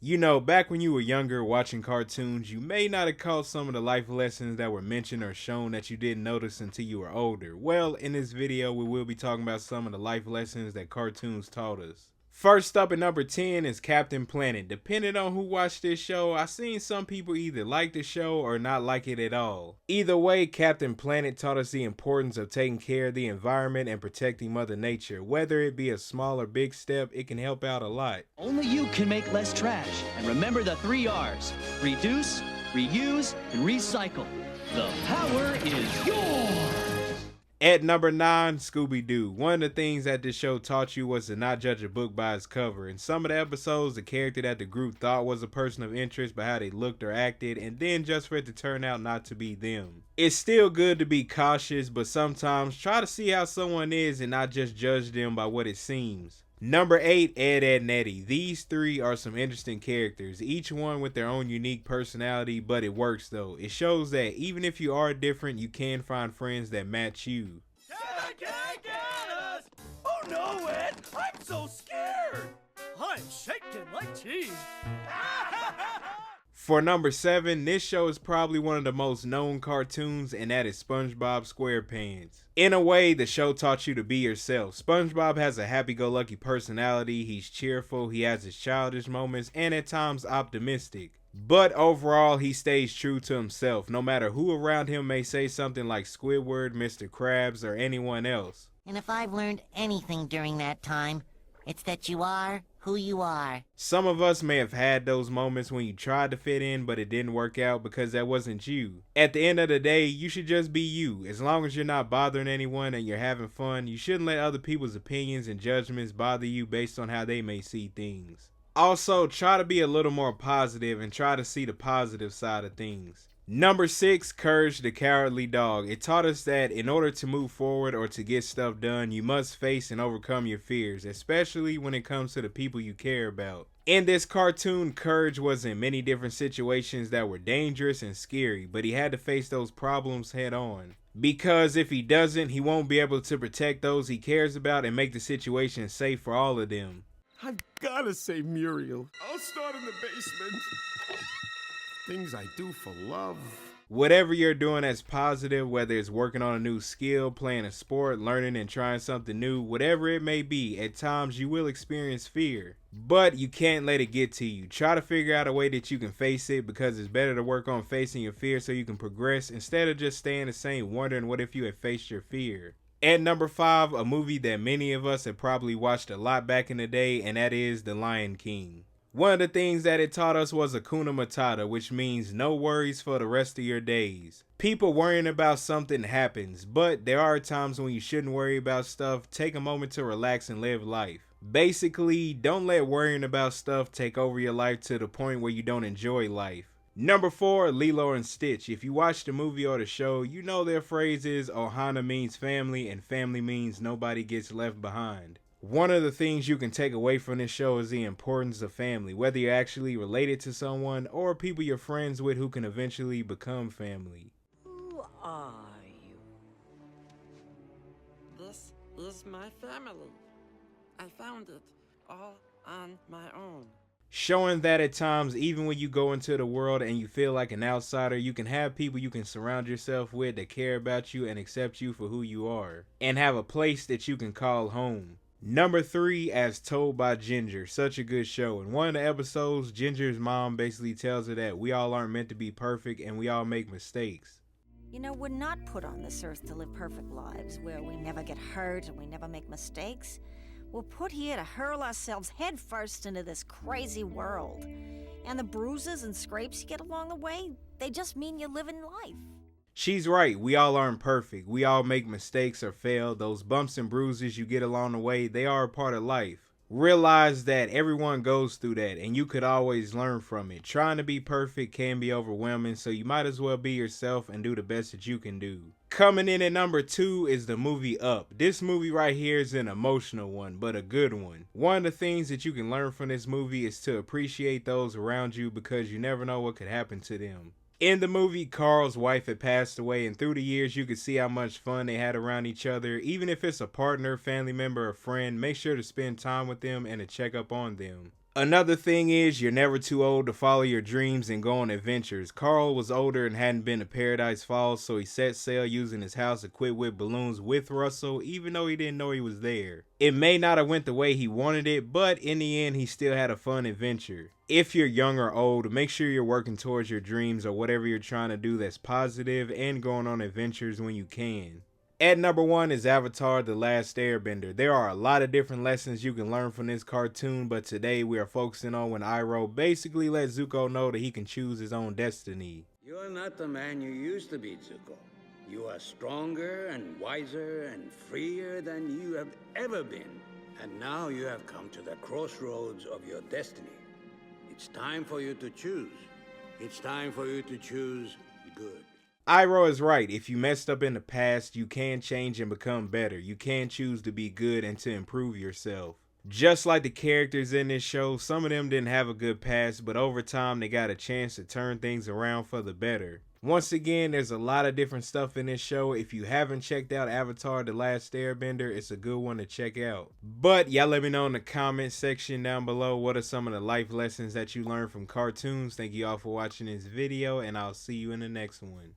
You know, back when you were younger watching cartoons, you may not have caught some of the life lessons that were mentioned or shown that you didn't notice until you were older. Well, in this video, we will be talking about some of the life lessons that cartoons taught us. First up at number 10 is Captain Planet. Depending on who watched this show, I've seen some people either like the show or not like it at all. Either way, Captain Planet taught us the importance of taking care of the environment and protecting Mother Nature. Whether it be a small or big step, it can help out a lot. Only you can make less trash. And remember the 3 R's: reduce, reuse, and recycle. The power is yours! At number 9, Scooby-Doo. One of the things that this show taught you was to not judge a book by its cover. In some of the episodes, the character that the group thought was a person of interest by how they looked or acted, and then just for it to turn out not to be them. It's still good to be cautious, but sometimes try to see how someone is and not just judge them by what it seems. Number 8, Ed, Edd n Eddy. These 3 are some interesting characters, each one with their own unique personality, but it works though. It shows that even if you are different, you can find friends that match you. Get us! Oh no, Ed! I'm so scared! I'm shaking like cheese! For number 7, this show is probably one of the most known cartoons, and that is SpongeBob SquarePants. In a way, the show taught you to be yourself. SpongeBob has a happy-go-lucky personality, he's cheerful, he has his childish moments, and at times optimistic. But overall, he stays true to himself, no matter who around him may say something like Squidward, Mr. Krabs, or anyone else. And if I've learned anything during that time, it's that you are who you are. Some of us may have had those moments when you tried to fit in, but it didn't work out because that wasn't you. At the end of the day, you should just be you. As long as you're not bothering anyone and you're having fun, you shouldn't let other people's opinions and judgments bother you based on how they may see things. Also, try to be a little more positive and try to see the positive side of things. Number 6, Courage the Cowardly Dog. It taught us that in order to move forward or to get stuff done, you must face and overcome your fears, especially when it comes to the people you care about. In this cartoon, Courage was in many different situations that were dangerous and scary, but he had to face those problems head on. Because if he doesn't, he won't be able to protect those he cares about and make the situation safe for all of them. I've gotta save Muriel. I'll start in the basement. Things I do for love. Whatever you're doing that's positive, whether it's working on a new skill, playing a sport, learning and trying something new, whatever it may be, at times you will experience fear. But you can't let it get to you. Try to figure out a way that you can face it, because it's better to work on facing your fear so you can progress instead of just staying the same wondering what if you had faced your fear. At number 5, a movie that many of us have probably watched a lot back in the day, and that is The Lion King. One of the things that it taught us was Hakuna Matata, which means no worries for the rest of your days. People worrying about something happens, but there are times when you shouldn't worry about stuff. Take a moment to relax and live life. Basically, don't let worrying about stuff take over your life to the point where you don't enjoy life. Number 4, Lilo and Stitch. If you watch the movie or the show, you know their phrase is Ohana means family and family means nobody gets left behind. One of the things you can take away from this show is the importance of family, whether you're actually related to someone or people you're friends with who can eventually become family. Who are you? This is my family. I found it all on my own. Showing that at times, even when you go into the world and you feel like an outsider, you can have people you can surround yourself with that care about you and accept you for who you are, and have a place that you can call home. Number 3, As Told by Ginger. Such a good show. In one of the episodes, Ginger's mom basically tells her that we all aren't meant to be perfect and we all make mistakes. You know, we're not put on this earth to live perfect lives where we never get hurt and we never make mistakes. We're put here to hurl ourselves headfirst into this crazy world. And the bruises and scrapes you get along the way, they just mean you're living life. She's right, we all aren't perfect. We all make mistakes or fail. Those bumps and bruises you get along the way, they are a part of life. Realize that everyone goes through that and you could always learn from it. Trying to be perfect can be overwhelming, so you might as well be yourself and do the best that you can do. Coming in at number 2 is the movie Up. This movie right here is an emotional one, but a good one. One of the things that you can learn from this movie is to appreciate those around you, because you never know what could happen to them. In the movie, Carl's wife had passed away, and through the years you could see how much fun they had around each other. Even if it's a partner, family member, or friend, make sure to spend time with them and to check up on them. Another thing is, you're never too old to follow your dreams and go on adventures. Carl was older and hadn't been to Paradise Falls, so he set sail using his house equipped with balloons with Russell, even though he didn't know he was there. It may not have went the way he wanted it, but in the end, he still had a fun adventure. If you're young or old, make sure you're working towards your dreams or whatever you're trying to do that's positive and going on adventures when you can. At number 1 is Avatar: The Last Airbender. There are a lot of different lessons you can learn from this cartoon, but today we are focusing on when Iroh basically let Zuko know that he can choose his own destiny. You are not the man you used to be, Zuko. You are stronger and wiser and freer than you have ever been. And now you have come to the crossroads of your destiny. It's time for you to choose. It's time for you to choose good. Iroh is right. If you messed up in the past, you can change and become better. You can choose to be good and to improve yourself. Just like the characters in this show, some of them didn't have a good past, but over time they got a chance to turn things around for the better. Once again, there's a lot of different stuff in this show. If you haven't checked out Avatar: The Last Airbender, it's a good one to check out. But y'all let me know in the comment section down below what are some of the life lessons that you learned from cartoons. Thank you all for watching this video, and I'll see you in the next one.